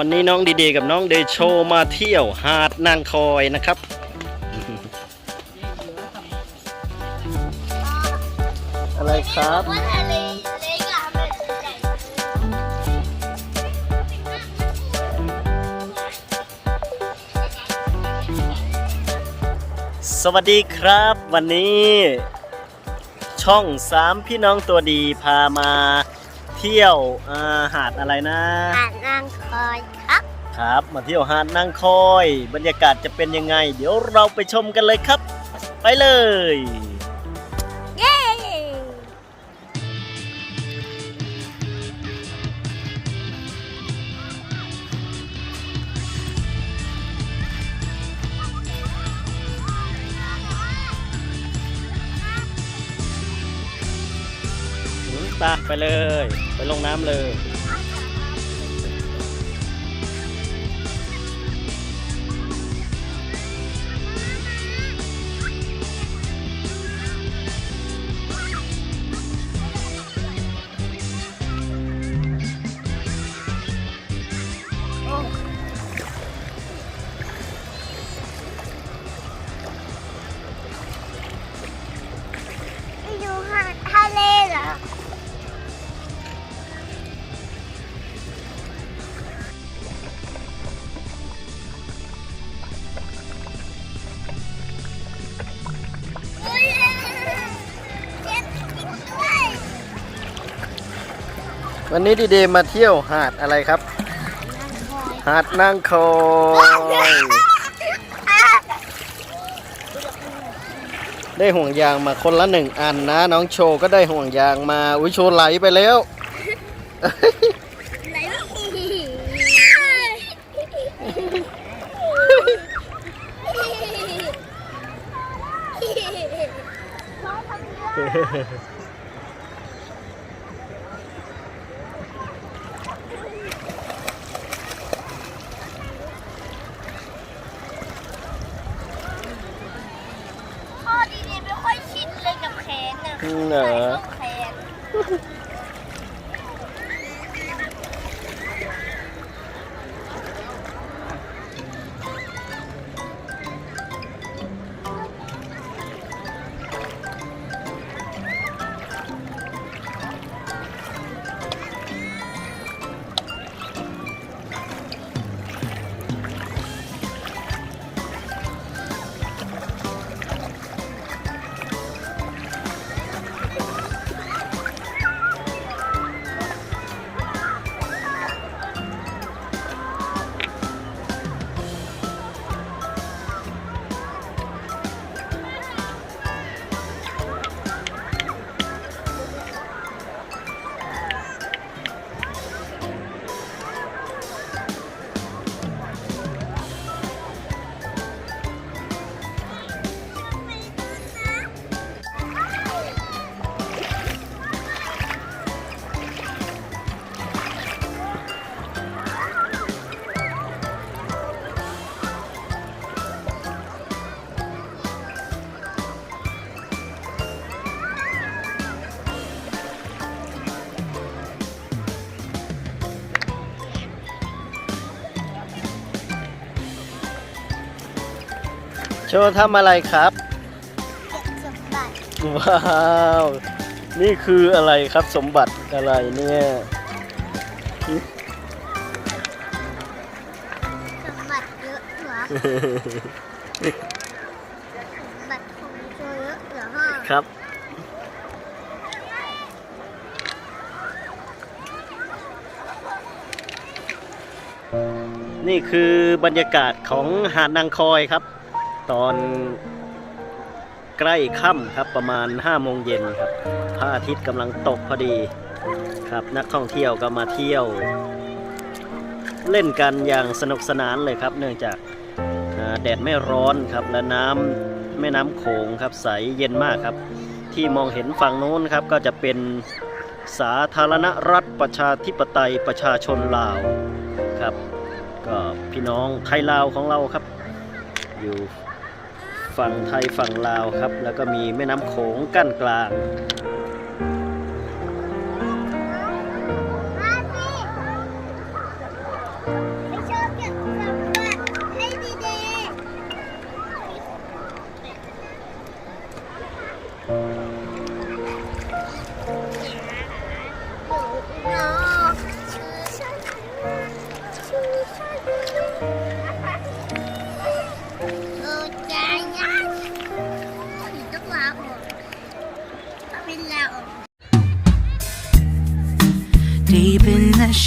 วันนี้น้องดีๆกับน้องเดโชมาเที่ยวหาดนางคอยนะครับ อะไรครับสวัสดีครับวันนี้ช่อง3พี่น้องตัวดีพามาเที่ยวหาดอะไรนะหาดนางคอยครับมาเที่ยวหาดนางคอยบรรยากาศจะเป็นยังไงเดี๋ยวเราไปชมกันเลยครับไปเลยเย้ไปเลยไปลงน้ำเลยไปดูหาดทะเลเหรอวันนี้ดีๆมาเที่ยวหาดอะไรครับหาดนางคอยได้ห่วงยางมาคนละ1 อันนะน้องโชก็ได้ห่วงยางมาอุ้ยโชไหลไปแล้วไหนวะเหรอโชว์ทำอะไรครับสมบัติว้าวนี่คืออะไรครับสมบัติอะไรเนี่ยสมบัติเยอะเหรอสมบัติของโจเยอะเหรอฮะครับนี่คือบรรยากาศของหาดนางคอยครับตอนใกล้ค่ำครับประมาณ5 โมงเย็นครับพระอาทิตย์กำลังตกพอดีครับนักท่องเที่ยวก็มาเที่ยวเล่นกันอย่างสนุกสนานเลยครับเนื่องจากแดดไม่ร้อนครับและแม่น้ำโขงครับใสเย็นมากครับที่มองเห็นฝั่งโน้นครับก็จะเป็นสาธารณรัฐประชาธิปไตยประชาชนลาวครับก็พี่น้องไทยลาวของเราครับอยู่ฝั่งไทยฝั่งลาวครับแล้วก็มีแม่น้ำโขงกั้นกลาง ไป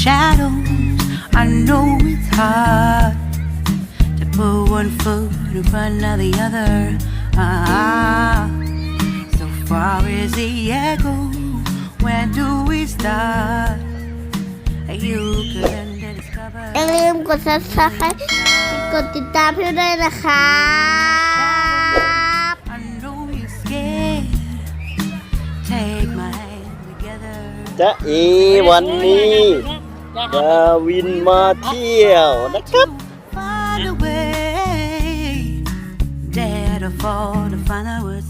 shadows. I know it's hard to put one foot in front of the other. So far is the echo. When do we start? You couldn't discover. อย่าลืมกด subscribe กดติดตามให้ด้วยนะครับ I know you're scared. Take my hand together. จ๊ะเอวันนี้ดาวินมาเที่ยวนะครับ Find a way. Dare to fall to find out what's